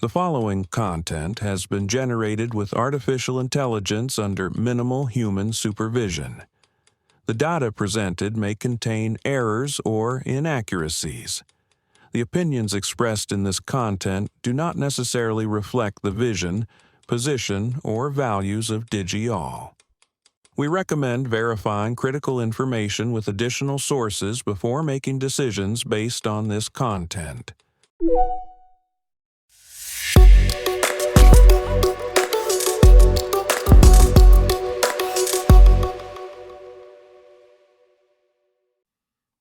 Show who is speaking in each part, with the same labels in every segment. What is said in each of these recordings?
Speaker 1: The following content has been generated with artificial intelligence under minimal human supervision. The data presented may contain errors or inaccuracies. The opinions expressed in this content do not necessarily reflect the vision, position, or values of Digi-all. We recommend verifying critical information with additional sources before making decisions based on this content.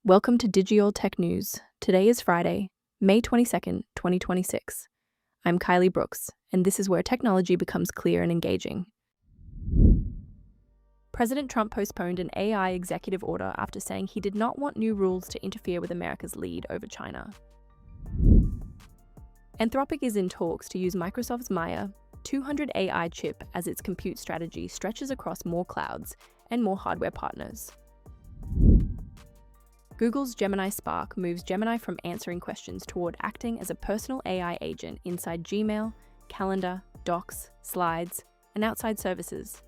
Speaker 2: Welcome to Digi-all Tech News. Today is Friday, May 22nd, 2026. I'm Kylie Brooks, and this is where technology becomes clear and engaging. President Trump postponed an AI executive order after saying he did not want new rules to interfere with America's lead over China. Anthropic is in talks to use Microsoft's Maya 200 AI chip as its compute strategy stretches across more clouds and more hardware partners. Google's Gemini Spark moves Gemini from answering questions toward acting as a personal AI agent inside Gmail, Calendar, Docs, Slides, and outside services.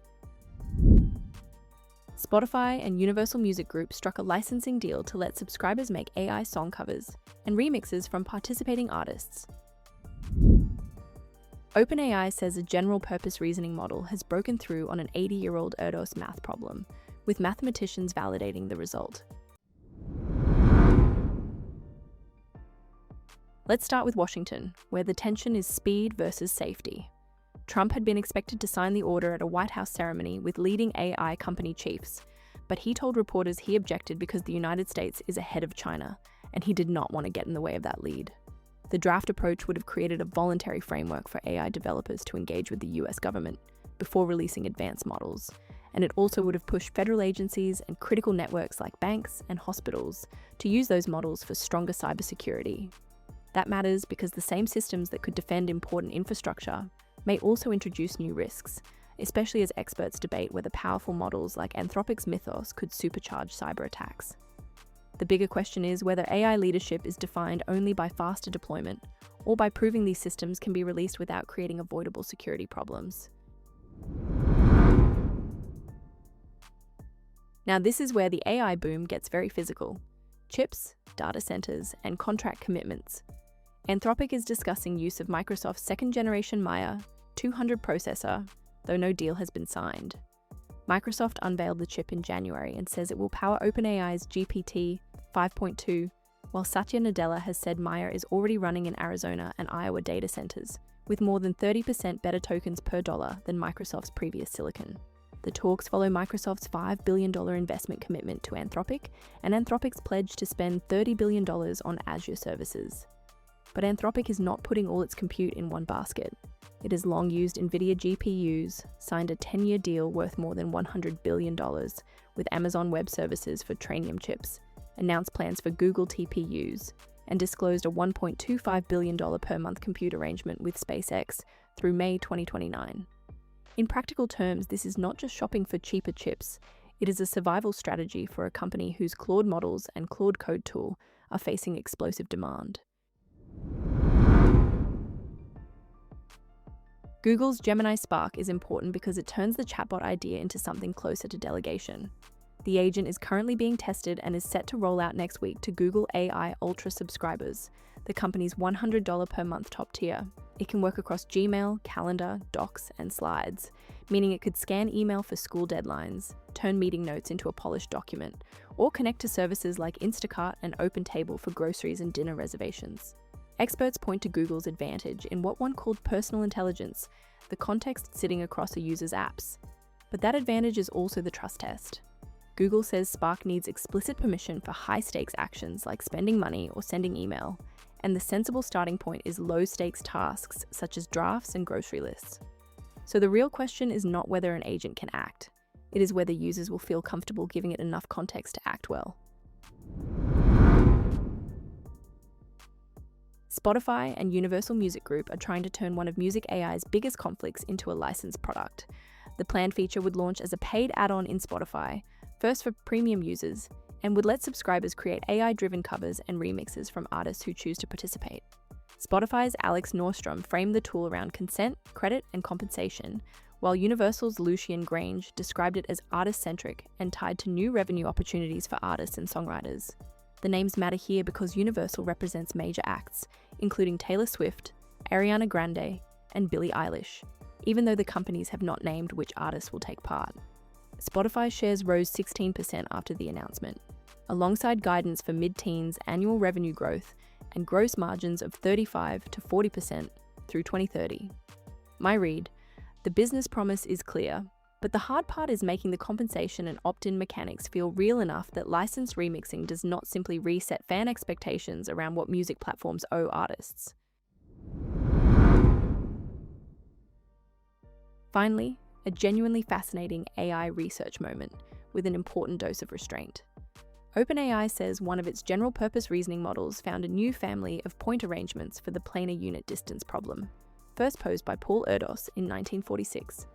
Speaker 2: Spotify and Universal Music Group struck a licensing deal to let subscribers make AI song covers and remixes from participating artists. OpenAI says a general-purpose reasoning model has broken through on an 80-year-old Erdős math problem, with mathematicians validating the result. Let's start with Washington, where the tension is speed versus safety. Trump had been expected to sign the order at a White House ceremony with leading AI company chiefs, but he told reporters he objected because the United States is ahead of China, and he did not want to get in the way of that lead. The draft approach would have created a voluntary framework for AI developers to engage with the US government before releasing advanced models, and it also would have pushed federal agencies and critical networks like banks and hospitals to use those models for stronger cybersecurity. That matters because the same systems that could defend important infrastructure may also introduce new risks, especially as experts debate whether powerful models like Anthropic's Mythos could supercharge cyber attacks. The bigger question is whether AI leadership is defined only by faster deployment or by proving these systems can be released without creating avoidable security problems. Now, this is where the AI boom gets very physical. Chips, data centers, and contract commitments. Anthropic is discussing use of Microsoft's second-generation Maya 200 processor, though no deal has been signed. Microsoft unveiled the chip in January and says it will power OpenAI's GPT 5.2, while Satya Nadella has said Maya is already running in Arizona and Iowa data centers, with more than 30% better tokens per dollar than Microsoft's previous silicon. The talks follow Microsoft's $5 billion investment commitment to Anthropic and Anthropic's pledge to spend $30 billion on Azure services. But Anthropic is not putting all its compute in one basket. It has long used NVIDIA GPUs, signed a 10-year deal worth more than $100 billion with Amazon Web Services for Trainium chips, announced plans for Google TPUs, and disclosed a $1.25 billion per month compute arrangement with SpaceX through May 2029. In practical terms, this is not just shopping for cheaper chips, it is a survival strategy for a company whose Claude models and Claude Code tool are facing explosive demand. Google's Gemini Spark is important because it turns the chatbot idea into something closer to delegation. The agent is currently being tested and is set to roll out next week to Google AI Ultra subscribers, the company's $100 per month top tier. It can work across Gmail, Calendar, Docs, and Slides, meaning it could scan email for school deadlines, turn meeting notes into a polished document, or connect to services like Instacart and OpenTable for groceries and dinner reservations. Experts point to Google's advantage in what one called personal intelligence, the context sitting across a user's apps. But that advantage is also the trust test. Google says Spark needs explicit permission for high-stakes actions like spending money or sending email, and the sensible starting point is low-stakes tasks such as drafts and grocery lists. So the real question is not whether an agent can act, it is whether users will feel comfortable giving it enough context to act well. Spotify and Universal Music Group are trying to turn one of Music AI's biggest conflicts into a licensed product. The planned feature would launch as a paid add-on in Spotify, first for premium users, and would let subscribers create AI-driven covers and remixes from artists who choose to participate. Spotify's Alex Nordstrom framed the tool around consent, credit, and compensation, while Universal's Lucian Grange described it as artist-centric and tied to new revenue opportunities for artists and songwriters. The names matter here because Universal represents major acts, including Taylor Swift, Ariana Grande, and Billie Eilish, even though the companies have not named which artists will take part. Spotify shares rose 16% after the announcement, alongside guidance for mid-teens annual revenue growth and gross margins of 35 to 40% through 2030. My read: the business promise is clear, but the hard part is making the compensation and opt-in mechanics feel real enough that licensed remixing does not simply reset fan expectations around what music platforms owe artists. Finally, a genuinely fascinating AI research moment with an important dose of restraint. OpenAI says one of its general-purpose reasoning models found a new family of point arrangements for the planar unit distance problem, first posed by Erdős in 1946.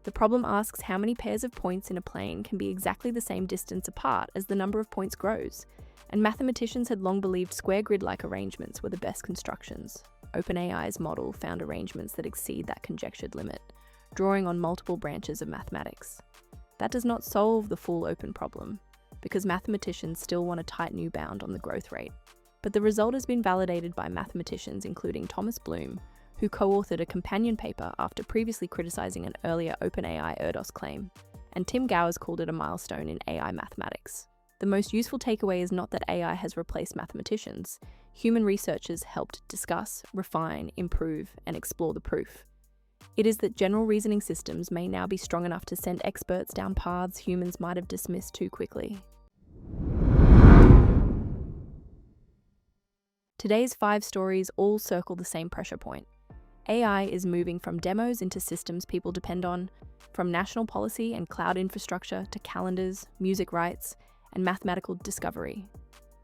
Speaker 2: The problem asks how many pairs of points in a plane can be exactly the same distance apart as the number of points grows, and mathematicians had long believed square grid-like arrangements were the best constructions. OpenAI's model found arrangements that exceed that conjectured limit, drawing on multiple branches of mathematics. That does not solve the full open problem, because mathematicians still want a tight new bound on the growth rate. But the result has been validated by mathematicians including Thomas Bloom, who co-authored a companion paper after previously criticizing an earlier OpenAI Erdős claim, and Tim Gowers called it a milestone in AI mathematics. The most useful takeaway is not that AI has replaced mathematicians. Human researchers helped discuss, refine, improve, and explore the proof. It is that general reasoning systems may now be strong enough to send experts down paths humans might have dismissed too quickly. Today's 5 stories all circle the same pressure point. AI is moving from demos into systems people depend on, from national policy and cloud infrastructure to calendars, music rights, and mathematical discovery.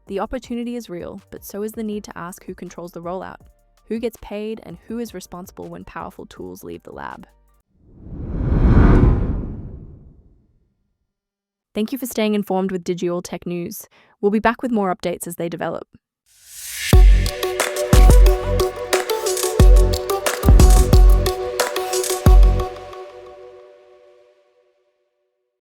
Speaker 2: The opportunity is real, but so is the need to ask who controls the rollout, who gets paid, and who is responsible when powerful tools leave the lab. Thank you for staying informed with Digi-all Tech News. We'll be back with more updates as they develop.